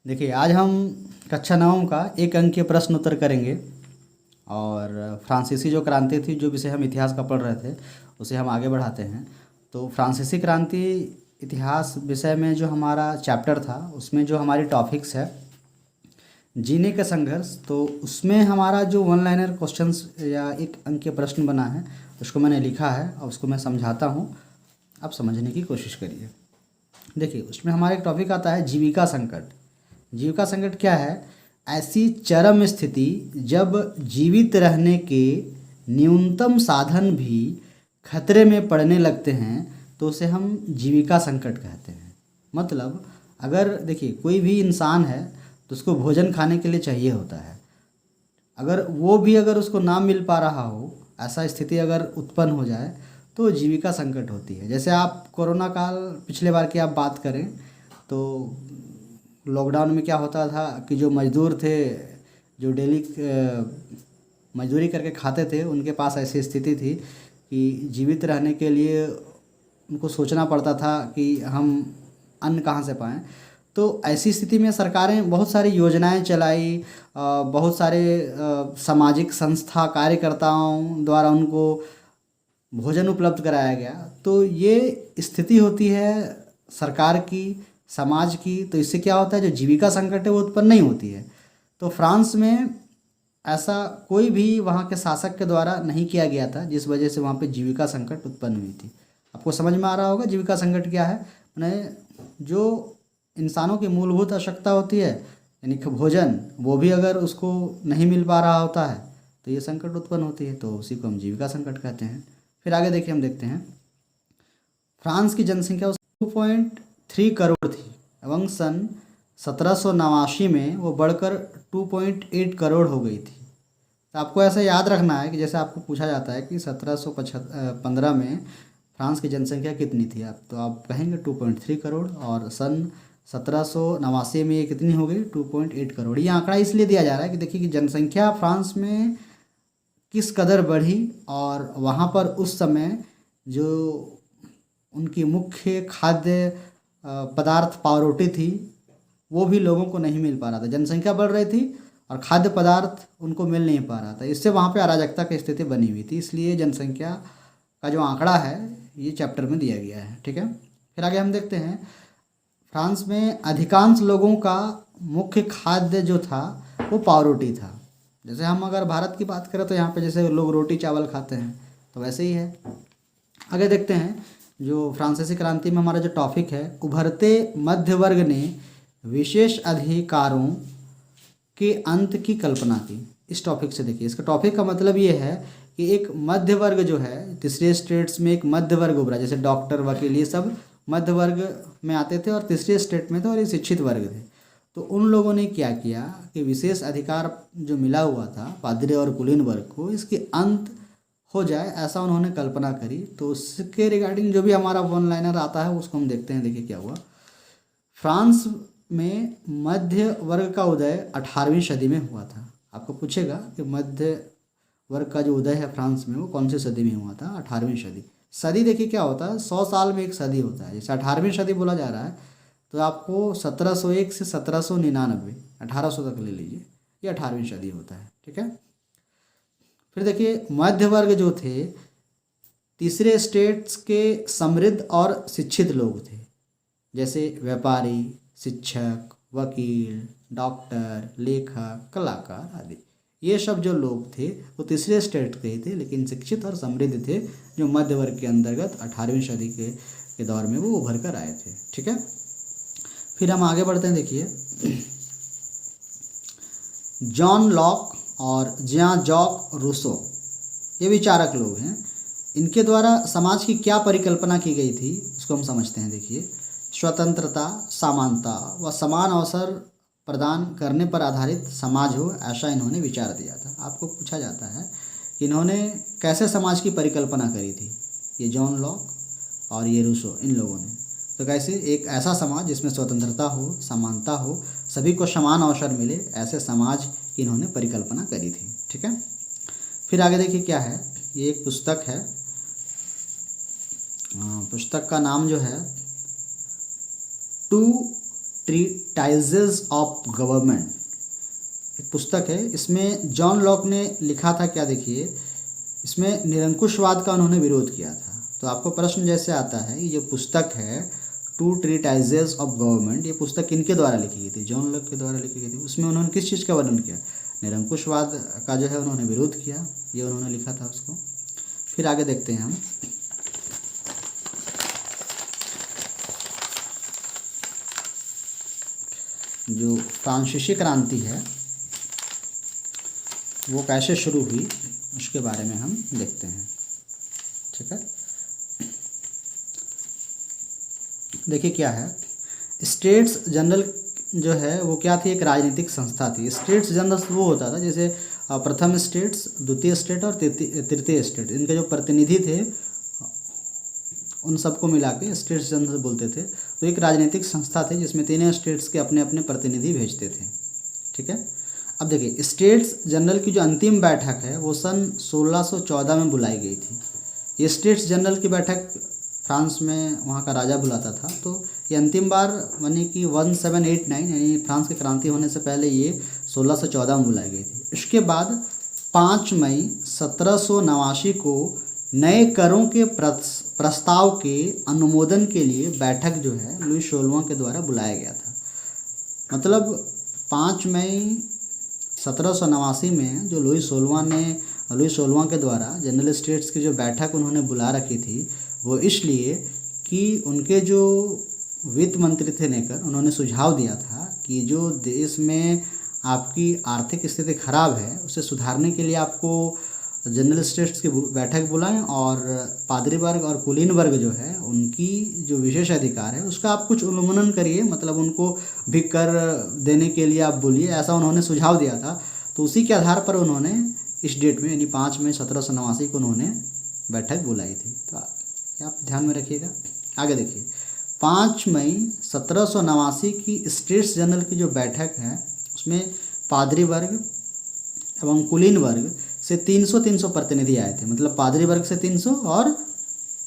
देखिए, आज हम कक्षा नवम का एक अंकीय प्रश्न उत्तर करेंगे। और फ्रांसीसी जो क्रांति थी, जो विषय हम इतिहास का पढ़ रहे थे, उसे हम आगे बढ़ाते हैं। तो फ्रांसीसी क्रांति इतिहास विषय में जो हमारा चैप्टर था, उसमें जो हमारी टॉपिक्स है जीने का संघर्ष, तो उसमें हमारा जो वन लाइनर क्वेश्चंस या एक अंकीय प्रश्न बना है, उसको मैंने लिखा है और उसको मैं समझाता हूँ। आप समझने की कोशिश करिए। देखिए, उसमें हमारा एक टॉपिक आता है जीविका संकट। जीविका संकट क्या है? ऐसी चरम स्थिति जब जीवित रहने के न्यूनतम साधन भी खतरे में पड़ने लगते हैं, तो उसे हम जीविका संकट कहते हैं। मतलब अगर देखिए, कोई भी इंसान है तो उसको भोजन खाने के लिए चाहिए होता है। अगर वो भी अगर उसको ना मिल पा रहा हो, ऐसा स्थिति अगर उत्पन्न हो जाए, तो जीविका संकट होती है। जैसे आप कोरोना काल पिछले बार की आप बात करें तो लॉकडाउन में क्या होता था कि जो मज़दूर थे, जो डेली मजदूरी करके खाते थे, उनके पास ऐसी स्थिति थी कि जीवित रहने के लिए उनको सोचना पड़ता था कि हम अन्न कहाँ से पाएँ। तो ऐसी स्थिति में सरकारें बहुत सारी योजनाएं चलाई, बहुत सारे सामाजिक संस्था कार्यकर्ताओं द्वारा उनको भोजन उपलब्ध कराया गया। तो ये स्थिति होती है सरकार की, समाज की। तो इससे क्या होता है, जो जीविका संकट है वो उत्पन्न नहीं होती है। तो फ्रांस में ऐसा कोई भी वहाँ के शासक के द्वारा नहीं किया गया था, जिस वजह से वहाँ पे जीविका संकट उत्पन्न हुई थी। आपको समझ में आ रहा होगा जीविका संकट क्या है। मैंने जो इंसानों की मूलभूत आवश्यकता होती है, यानी कि भोजन, वो भी अगर उसको नहीं मिल पा रहा होता है तो ये संकट उत्पन्न होती है। तो उसी को हम जीविका संकट कहते हैं। फिर आगे देखिए, हम देखते हैं फ्रांस की जनसंख्या 2.3 करोड़ थी एवं सन 1789 में वो बढ़कर 2.8 करोड़ हो गई थी। तो आपको ऐसा याद रखना है कि जैसे आपको पूछा जाता है कि 1715 में फ्रांस की जनसंख्या कितनी थी, आप तो आप कहेंगे 2.3 करोड़, और सन 1789 में ये कितनी हो गई, 2.8 करोड़। ये आंकड़ा इसलिए दिया जा रहा है कि देखिए कि जनसंख्या फ्रांस में किस कदर बढ़ी, और वहाँ पर उस समय जो उनकी मुख्य खाद्य पदार्थ पावरोटी थी, वो भी लोगों को नहीं मिल पा रहा था। जनसंख्या बढ़ रही थी और खाद्य पदार्थ उनको मिल नहीं पा रहा था। इससे वहाँ पे अराजकता की स्थिति बनी हुई थी। इसलिए जनसंख्या का जो आंकड़ा है ये चैप्टर में दिया गया है। ठीक है, फिर आगे हम देखते हैं फ्रांस में अधिकांश लोगों का मुख्य खाद्य जो था वो पावरोटी था। जैसे हम अगर भारत की बात करें तो यहाँ पे जैसे लोग रोटी चावल खाते हैं, तो वैसे ही है। आगे देखते हैं, जो फ्रांसीसी क्रांति में हमारा जो टॉपिक है, उभरते मध्य वर्ग ने विशेष अधिकारों के अंत की कल्पना की। इस टॉपिक से देखिए, इसका टॉपिक का मतलब ये है कि एक मध्य वर्ग जो है, तीसरे स्टेट्स में एक मध्य वर्ग उभरा। जैसे डॉक्टर, वकील, ये सब मध्य वर्ग में आते थे और तीसरे स्टेट में थे और ये शिक्षित वर्ग थे। तो उन लोगों ने क्या किया कि विशेष अधिकार जो मिला हुआ था पादरी और कुलीन वर्ग को, इसके अंत हो जाए, ऐसा उन्होंने कल्पना करी। तो उसके रिगार्डिंग जो भी हमारा वन लाइनर आता है उसको हम देखते हैं। देखिए क्या हुआ। फ्रांस में मध्य वर्ग का उदय 18वीं सदी में हुआ था। आपको पूछेगा कि मध्य वर्ग का जो उदय है फ्रांस में वो कौन सी सदी में हुआ था? 18वीं सदी। सदी देखिए क्या होता है, 100 साल में एक सदी होता है। जैसे 18वीं सदी बोला जा रहा है तो आपको 1701 से 1799, 1800 तक ले लीजिए, ये 18वीं सदी होता है। ठीक है, फिर देखिए मध्य वर्ग जो थे, तीसरे स्टेट्स के समृद्ध और शिक्षित लोग थे। जैसे व्यापारी, शिक्षक, वकील, डॉक्टर, लेखक, कलाकार आदि। ये सब जो लोग थे वो तीसरे स्टेट के ही थे, लेकिन शिक्षित और समृद्ध थे, जो मध्य वर्ग के अंतर्गत 18वीं सदी के दौर में वो उभर कर आए थे। ठीक है, फिर हम आगे बढ़ते हैं। देखिए जॉन लॉक और जेन जॉक रूसो, ये विचारक लोग हैं। इनके द्वारा समाज की क्या परिकल्पना की गई थी उसको हम समझते हैं। देखिए, स्वतंत्रता, समानता व समान अवसर प्रदान करने पर आधारित समाज हो, ऐसा इन्होंने विचार दिया था। आपको पूछा जाता है कि इन्होंने कैसे समाज की परिकल्पना करी थी, ये जॉन लॉक और ये रूसो, इन लोगों ने। तो कैसे एक ऐसा समाज जिसमें स्वतंत्रता हो, समानता हो, सभी को समान अवसर मिले, ऐसे समाज की इन्होंने परिकल्पना करी थी। ठीक है, फिर आगे देखिए क्या है। ये एक पुस्तक है, पुस्तक का नाम जो है टू ट्रीटाइजेस ऑफ गवर्नमेंट, एक पुस्तक है। इसमें जॉन लॉक ने लिखा था क्या, देखिए इसमें निरंकुशवाद का उन्होंने विरोध किया था। तो आपको प्रश्न जैसे आता है, ये पुस्तक है टू ट्रीटाइजेस ऑफ गवर्नमेंट, ये पुस्तक किनके द्वारा लिखी गई थी? जॉन लॉक के द्वारा लिखी गई थी। उसमें उन्होंने किस चीज़ का वर्णन किया? निरंकुशवाद का जो है उन्होंने विरोध किया, ये उन्होंने लिखा था उसको। फिर आगे देखते हैं हम, जो फ्रांसीसी क्रांति है वो कैसे शुरू हुई उसके बारे में हम देखते हैं, ठीक है। देखिए क्या है, स्टेट्स जनरल जो है वो क्या थी? एक राजनीतिक संस्था थी। स्टेट्स जनरल वो होता था जैसे प्रथम स्टेट्स, द्वितीय स्टेट और तृतीय स्टेट, इनके जो प्रतिनिधि थे उन सबको मिला के स्टेट्स जनरल बोलते थे। तो एक राजनीतिक संस्था थी जिसमें तीनों स्टेट्स के अपने अपने प्रतिनिधि भेजते थे, ठीक है। अब देखिए स्टेट्स जनरल की जो अंतिम बैठक है वो सन 1614 में बुलाई गई थी। ये स्टेट्स जनरल की बैठक फ्रांस में वहाँ का राजा बुलाता था। तो ये अंतिम बार यानी कि 1789 यानी फ्रांस की क्रांति होने से पहले ये 1614 में बुलाई गई थी। इसके बाद 5 मई 1789 को नए करों के प्रस्ताव के अनुमोदन के लिए बैठक जो है लुई 16वां के द्वारा बुलाया गया था। मतलब 5 मई 1789 में जो लुई 16वां के द्वारा जनरल स्टेट्स की जो बैठक उन्होंने बुला रखी थी, वो इसलिए कि उनके जो वित्त मंत्री थे नेकर, उन्होंने सुझाव दिया था कि जो देश में आपकी आर्थिक स्थिति खराब है उसे सुधारने के लिए आपको जनरल स्टेट्स की बैठक बुलाएं और पादरी वर्ग और कुलीन वर्ग जो है उनकी जो विशेष अधिकार है उसका आप कुछ उल्लंघन करिए, मतलब उनको भी कर देने के लिए आप बोलिए, ऐसा उन्होंने सुझाव दिया था। तो उसी के आधार पर उन्होंने इस डेट में यानी 5 मई 1789 को उन्होंने बैठक बुलाई थी। तो आप ध्यान में रखिएगा। आगे देखिए 5 मई 1789 की स्टेट्स जनरल की जो बैठक है उसमें पादरी वर्ग एवं कुलीन वर्ग से 300 प्रतिनिधि आए थे। मतलब पादरी वर्ग से 300 और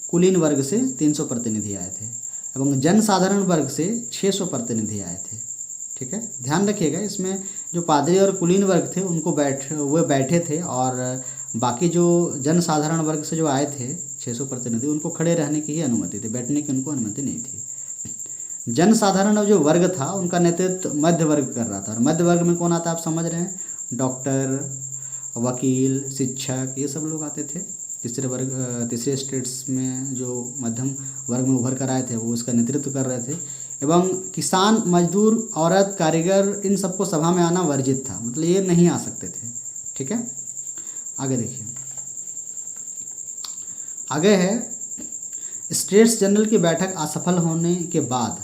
कुलीन वर्ग से 300 प्रतिनिधि आए थे एवं जन साधारण वर्ग से 600 प्रतिनिधि आए थे, ठीक है। ध्यान रखिएगा इसमें जो पादरी और कुलीन वर्ग थे उनको बैठे थे और बाकी जो जन साधारण वर्ग से जो आए थे 600 प्रतिनिधि उनको खड़े रहने की ही अनुमति थी, बैठने की उनको अनुमति नहीं थी। जन साधारण जो वर्ग था उनका नेतृत्व मध्य वर्ग कर रहा था। और मध्य वर्ग में कौन आता है आप समझ रहे हैं? डॉक्टर, वकील, शिक्षक, ये सब लोग आते थे। तीसरे स्टेट्स में जो मध्यम वर्ग में उभर कर आए थे वो उसका नेतृत्व कर रहे थे। एवं किसान, मजदूर, औरत, कारीगर, इन सबको सभा में आना वर्जित था, मतलब ये नहीं आ सकते थे, ठीक है। आगे देखिए, आगे है स्टेट्स जनरल की बैठक असफल होने के बाद,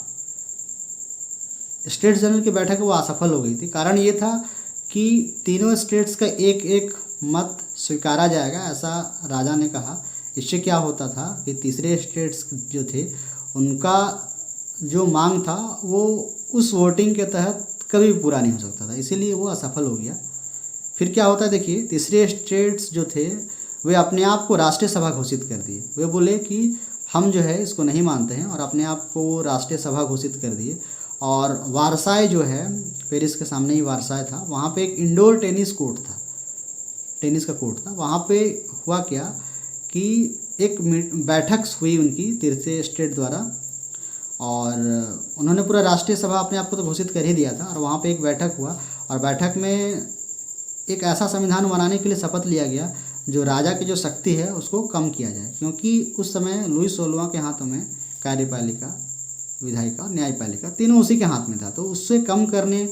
स्टेट्स जनरल की बैठक वो असफल हो गई थी। कारण ये था कि तीनों स्टेट्स का एक एक मत स्वीकारा जाएगा, ऐसा राजा ने कहा। इससे क्या होता था कि तीसरे स्टेट्स जो थे उनका जो मांग था वो उस वोटिंग के तहत कभी पूरा नहीं हो सकता था, इसीलिए वो असफल हो गया। फिर क्या होता है देखिए, तीसरे स्टेट्स जो थे वे अपने आप को राष्ट्रीय सभा घोषित कर दिए। वे बोले कि हम जो है इसको नहीं मानते हैं और अपने आप को राष्ट्रीय सभा घोषित कर दिए। और वारसाई जो है, पेरिस के सामने ही वारसाई था, वहाँ पे एक इंडोर टेनिस कोर्ट था, टेनिस का कोर्ट था। वहाँ पे हुआ क्या कि एक बैठक हुई उनकी तीसरे स्टेट द्वारा और उन्होंने पूरा राष्ट्रीय सभा अपने आप को तो घोषित कर ही दिया था। और वहाँ पे एक बैठक हुआ और बैठक में एक ऐसा संविधान बनाने के लिए शपथ लिया गया जो राजा की जो शक्ति है उसको कम किया जाए, क्योंकि उस समय लुई 16वां के हाथों में कार्यपालिका, विधायिका और न्यायपालिका तीनों उसी के हाथ में था। तो उससे कम करने,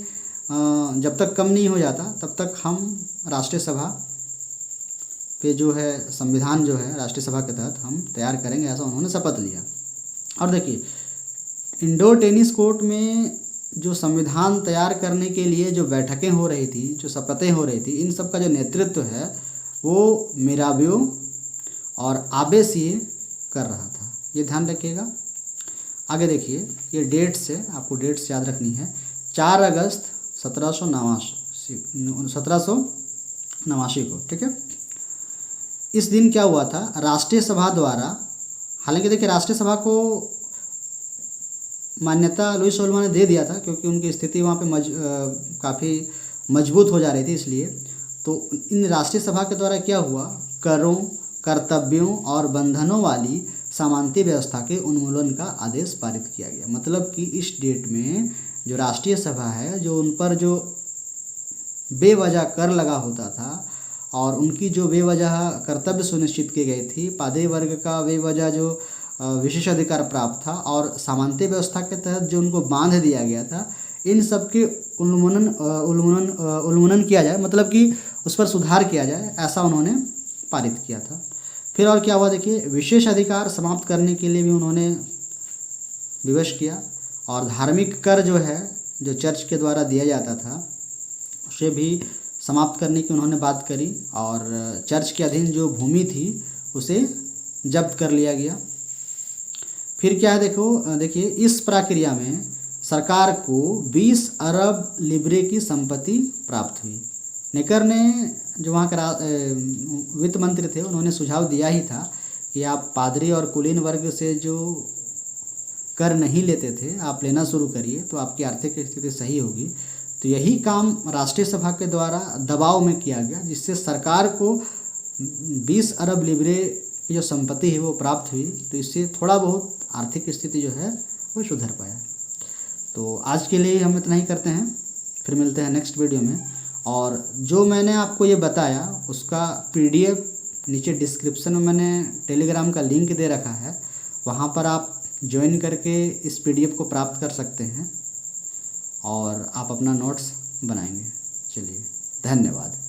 जब तक कम नहीं हो जाता तब तक हम राष्ट्रीय सभा पे जो है संविधान जो है राष्ट्रीय सभा के तहत हम तैयार करेंगे, ऐसा उन्होंने शपथ लिया। और देखिए इंडोर टेनिस कोर्ट में जो संविधान तैयार करने के लिए जो बैठकें हो रही थी, जो शपथें हो रही थी, इन सब का जो नेतृत्व है वो मिराबियो और आबेसिए कर रहा था, ये ध्यान रखिएगा। आगे देखिए, ये डेट्स है, आपको डेट्स याद रखनी है। 4 अगस्त 1789 को, ठीक है। इस दिन क्या हुआ था, राष्ट्रीय सभा द्वारा, हालांकि देखिए राष्ट्रीय सभा को मान्यता लुईस सोल्मा ने दे दिया था, क्योंकि उनकी स्थिति वहाँ पे काफ़ी मजबूत हो जा रही थी इसलिए। तो इन राष्ट्रीय सभा के द्वारा क्या हुआ, करों, कर्तव्यों और बंधनों वाली सामंती व्यवस्था के उन्मूलन का आदेश पारित किया गया। मतलब कि इस डेट में जो राष्ट्रीय सभा है, जो उन पर जो बेवजह कर लगा होता था और उनकी जो बेवजह कर्तव्य सुनिश्चित की गई थी, पादेय वर्ग का बेवजह जो विशेष अधिकार प्राप्त था और सामंती व्यवस्था के तहत जो उनको बांध दिया गया था, इन सब के उन्मूलन किया जाए, मतलब कि उस पर सुधार किया जाए, ऐसा उन्होंने पारित किया था। फिर और क्या हुआ देखिए, विशेष अधिकार समाप्त करने के लिए भी उन्होंने विवश किया और धार्मिक कर जो है, जो चर्च के द्वारा दिया जाता था, उसे भी समाप्त करने की उन्होंने बात करी और चर्च के अधीन जो भूमि थी उसे जब्त कर लिया गया। फिर क्या है देखिए इस प्रक्रिया में सरकार को 20 अरब लिब्रे की संपत्ति प्राप्त हुई। नेकर ने, जो वहाँ के वित्त मंत्री थे, उन्होंने सुझाव दिया ही था कि आप पादरी और कुलीन वर्ग से जो कर नहीं लेते थे, आप लेना शुरू करिए तो आपकी आर्थिक स्थिति सही होगी। तो यही काम राष्ट्रीय सभा के द्वारा दबाव में किया गया, जिससे सरकार को 20 अरब लिब्रे की जो संपत्ति है वो प्राप्त हुई। तो इससे थोड़ा बहुत आर्थिक स्थिति जो है वो सुधर पाया। तो आज के लिए हम इतना ही करते हैं, फिर मिलते हैं नेक्स्ट वीडियो में। और जो मैंने आपको ये बताया उसका PDF नीचे डिस्क्रिप्शन में मैंने टेलीग्राम का लिंक दे रखा है, वहाँ पर आप ज्वाइन करके इस PDF को प्राप्त कर सकते हैं और आप अपना नोट्स बनाएंगे। चलिए, धन्यवाद।